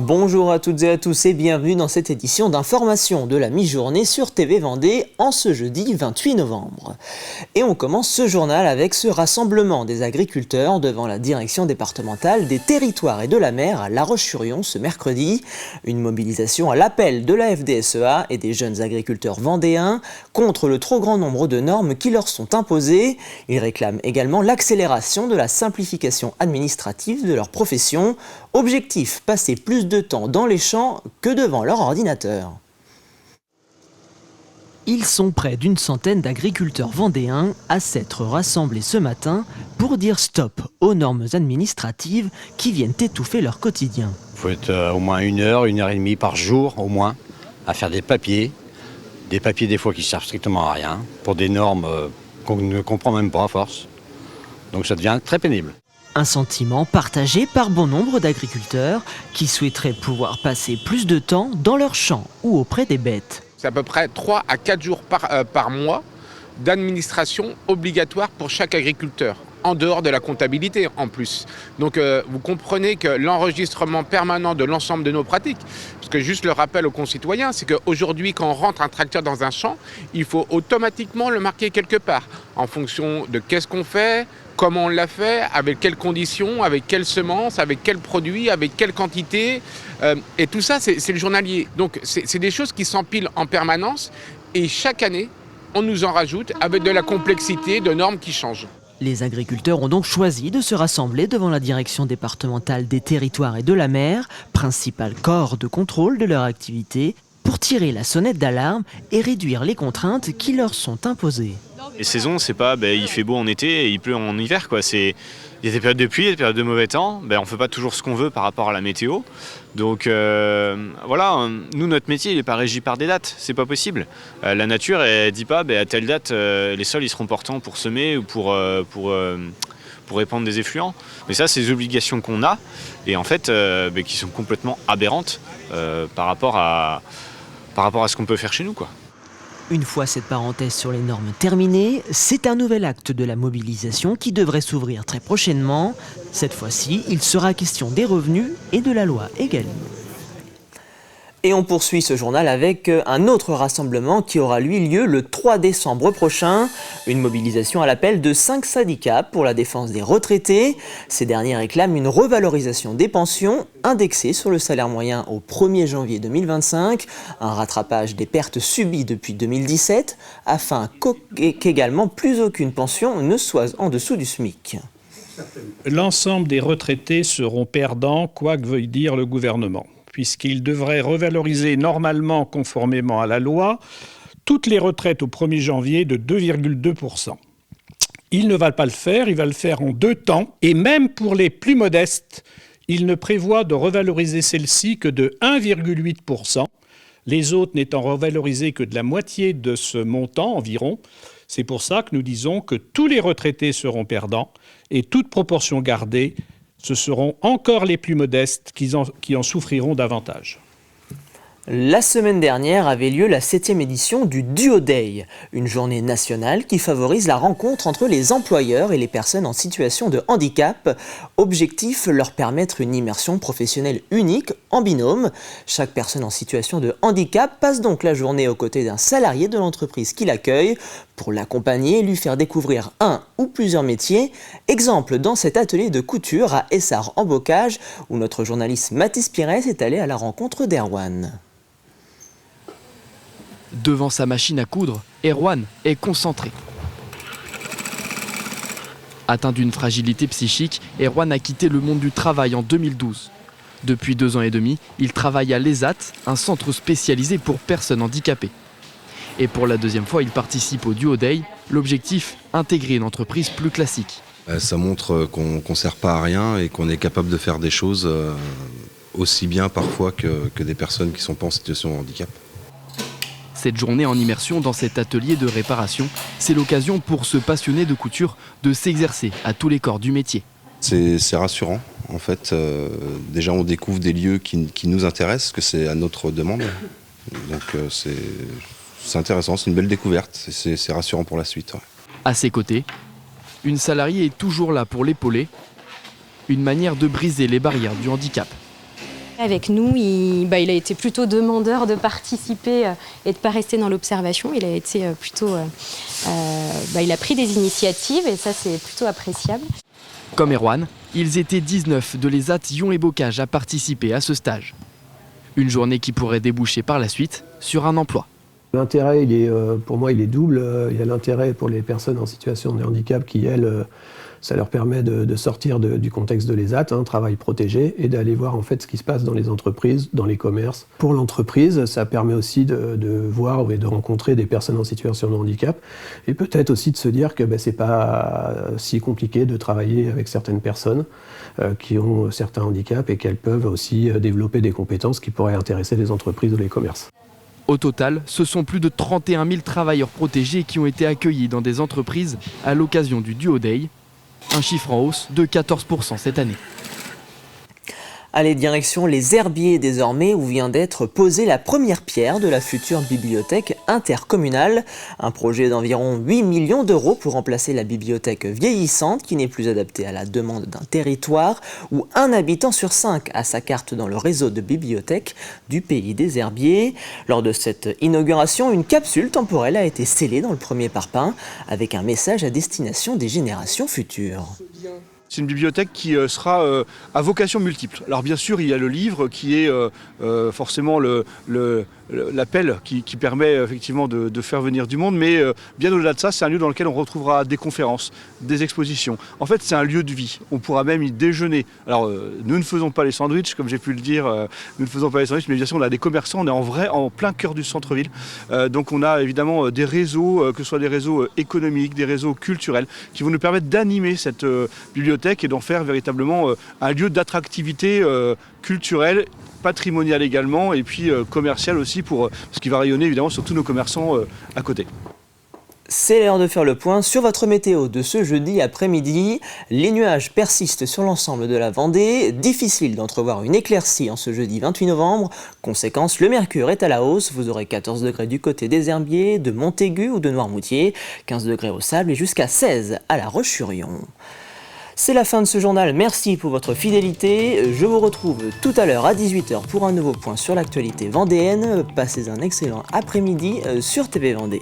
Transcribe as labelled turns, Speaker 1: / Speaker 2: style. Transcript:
Speaker 1: Bonjour à toutes et à tous et bienvenue dans cette édition d'information de la mi-journée sur TV Vendée en ce jeudi 28 novembre. Et on commence ce journal avec ce rassemblement des agriculteurs devant la direction départementale des territoires et de la mer à La Roche-sur-Yon ce mercredi. Une mobilisation à l'appel de la FDSEA et des jeunes agriculteurs vendéens contre le trop grand nombre de normes qui leur sont imposées. Ils réclament également l'accélération de la simplification administrative de leur profession. Objectif, passer plus de temps dans les champs que devant leur ordinateur. Ils sont près d'une centaine d'agriculteurs vendéens à s'être rassemblés ce matin pour dire stop aux normes administratives qui viennent étouffer leur quotidien.
Speaker 2: Il faut être au moins 1 heure, 1 heure et demie par jour au moins à faire des papiers des fois qui servent strictement à rien, pour des normes qu'on ne comprend même pas à force. Donc ça devient très pénible.
Speaker 1: Un sentiment partagé par bon nombre d'agriculteurs qui souhaiteraient pouvoir passer plus de temps dans leurs champs ou auprès des bêtes.
Speaker 3: C'est à peu près 3 à 4 jours par mois d'administration obligatoire pour chaque agriculteur, en dehors de la comptabilité en plus. Donc vous comprenez que l'enregistrement permanent de l'ensemble de nos pratiques, parce que juste le rappel aux concitoyens, c'est qu'aujourd'hui quand on rentre un tracteur dans un champ, il faut automatiquement le marquer quelque part, en fonction de qu'est-ce qu'on fait, comment on l'a fait, avec quelles conditions, avec quelles semences, avec quels produits, avec quelle quantité. Et tout ça, c'est le journalier. Donc c'est des choses qui s'empilent en permanence et chaque année, on nous en rajoute avec de la complexité, de normes qui changent.
Speaker 1: Les agriculteurs ont donc choisi de se rassembler devant la direction départementale des territoires et de la mer, principal corps de contrôle de leur activité, pour tirer la sonnette d'alarme et réduire les contraintes qui leur sont imposées.
Speaker 4: Les saisons, c'est pas il fait beau en été et il pleut en hiver, quoi. Il y a des périodes de pluie, des périodes de mauvais temps. On ne fait pas toujours ce qu'on veut par rapport à la météo. Donc voilà, nous, notre métier, il n'est pas régi par des dates. C'est pas possible. La nature, elle dit pas à telle date, les sols ils seront portants pour semer ou pour répandre des effluents. Mais ça, c'est des obligations qu'on a et en fait, qui sont complètement aberrantes par rapport à ce qu'on peut faire chez nous, quoi.
Speaker 1: Une fois cette parenthèse sur les normes terminée, c'est un nouvel acte de la mobilisation qui devrait s'ouvrir très prochainement. Cette fois-ci, il sera question des revenus et de la loi Egalim. Et on poursuit ce journal avec un autre rassemblement qui aura lui lieu le 3 décembre prochain. Une mobilisation à l'appel de 5 syndicats pour la défense des retraités. Ces derniers réclament une revalorisation des pensions indexée sur le salaire moyen au 1er janvier 2025, un rattrapage des pertes subies depuis 2017, afin qu'également plus aucune pension ne soit en dessous du SMIC.
Speaker 5: L'ensemble des retraités seront perdants, quoi que veuille dire le gouvernement, puisqu'il devrait revaloriser normalement, conformément à la loi, toutes les retraites au 1er janvier de 2,2%. Il ne va pas le faire, il va le faire en 2 temps, et même pour les plus modestes, il ne prévoit de revaloriser celle-ci que de 1,8%, les autres n'étant revalorisées que de la moitié de ce montant environ. C'est pour ça que nous disons que tous les retraités seront perdants, et toute proportion gardée, ce seront encore les plus modestes qui en souffriront davantage.
Speaker 1: La semaine dernière avait lieu la 7e édition du Duo Day, une journée nationale qui favorise la rencontre entre les employeurs et les personnes en situation de handicap. Objectif, leur permettre une immersion professionnelle unique en binôme. Chaque personne en situation de handicap passe donc la journée aux côtés d'un salarié de l'entreprise qui l'accueille pour l'accompagner et lui faire découvrir un ou plusieurs métiers. Exemple dans cet atelier de couture à Essart-en-Bocage où notre journaliste Mathis Pires est allé à la rencontre d'Erwan.
Speaker 6: Devant sa machine à coudre, Erwan est concentré. Atteint d'une fragilité psychique, Erwan a quitté le monde du travail en 2012. Depuis 2 ans et demi, il travaille à l'ESAT, un centre spécialisé pour personnes handicapées. Et pour la 2e fois, il participe au Duo Day. L'objectif, intégrer une entreprise plus classique.
Speaker 7: Ça montre qu'on ne sert pas à rien et qu'on est capable de faire des choses aussi bien parfois que des personnes qui ne sont pas en situation de handicap.
Speaker 6: Cette journée en immersion dans cet atelier de réparation, c'est l'occasion pour ce passionné de couture de s'exercer à tous les corps du métier.
Speaker 7: C'est rassurant, en fait. Déjà, on découvre des lieux qui nous intéressent, que c'est à notre demande. Donc, c'est intéressant, c'est une belle découverte. C'est rassurant pour la suite. Ouais.
Speaker 6: À ses côtés, une salariée est toujours là pour l'épauler. Une manière de briser les barrières du handicap.
Speaker 8: Avec nous, il a été plutôt demandeur de participer et de ne pas rester dans l'observation. Il a été plutôt, il a pris des initiatives et ça c'est plutôt appréciable.
Speaker 6: Comme Erwan, ils étaient 19 de l'ESAT Yon et Bocage à participer à ce stage. Une journée qui pourrait déboucher par la suite sur un emploi.
Speaker 9: L'intérêt, pour moi, il est double. Il y a l'intérêt pour les personnes en situation de handicap qui, elles, ça leur permet de sortir du contexte de l'ESAT, travail protégé, et d'aller voir en fait ce qui se passe dans les entreprises, dans les commerces. Pour l'entreprise, ça permet aussi de voir et de rencontrer des personnes en situation de handicap, et peut-être aussi de se dire que c'est pas si compliqué de travailler avec certaines personnes qui ont certains handicaps et qu'elles peuvent aussi développer des compétences qui pourraient intéresser les entreprises ou les commerces.
Speaker 6: Au total, ce sont plus de 31 000 travailleurs protégés qui ont été accueillis dans des entreprises à l'occasion du Duo Day, un chiffre en hausse de 14% cette année.
Speaker 1: Allez, direction les Herbiers désormais, où vient d'être posée la première pierre de la future bibliothèque intercommunale. Un projet d'environ 8 millions d'euros pour remplacer la bibliothèque vieillissante qui n'est plus adaptée à la demande d'un territoire où un habitant sur 5 a sa carte dans le réseau de bibliothèques du pays des Herbiers. Lors de cette inauguration, une capsule temporelle a été scellée dans le premier parpaing avec un message à destination des générations futures.
Speaker 10: C'est une bibliothèque qui sera à vocation multiple. Alors bien sûr, il y a le livre qui est forcément l'appel qui permet effectivement de faire venir du monde, mais bien au-delà de ça, c'est un lieu dans lequel on retrouvera des conférences, des expositions. En fait, c'est un lieu de vie. On pourra même y déjeuner. Alors, nous ne faisons pas les sandwichs, comme j'ai pu le dire, nous ne faisons pas les sandwichs, mais bien sûr, on a des commerçants, on est en plein cœur du centre-ville. Donc, on a évidemment des réseaux, que ce soit des réseaux économiques, des réseaux culturels, qui vont nous permettre d'animer cette bibliothèque et d'en faire véritablement un lieu d'attractivité culturelle, patrimoniale également, et puis commerciale aussi, pour ce qui va rayonner évidemment sur tous nos commerçants à côté.
Speaker 1: C'est l'heure de faire le point sur votre météo de ce jeudi après-midi. Les nuages persistent sur l'ensemble de la Vendée. Difficile d'entrevoir une éclaircie en ce jeudi 28 novembre. Conséquence, le mercure est à la hausse. Vous aurez 14 degrés du côté des Herbiers, de Montaigu ou de Noirmoutier, 15 degrés au Sable et jusqu'à 16 à La Roche-sur-Yon. C'est la fin de ce journal, merci pour votre fidélité. Je vous retrouve tout à l'heure à 18 h pour un nouveau point sur l'actualité vendéenne. Passez un excellent après-midi sur TV Vendée.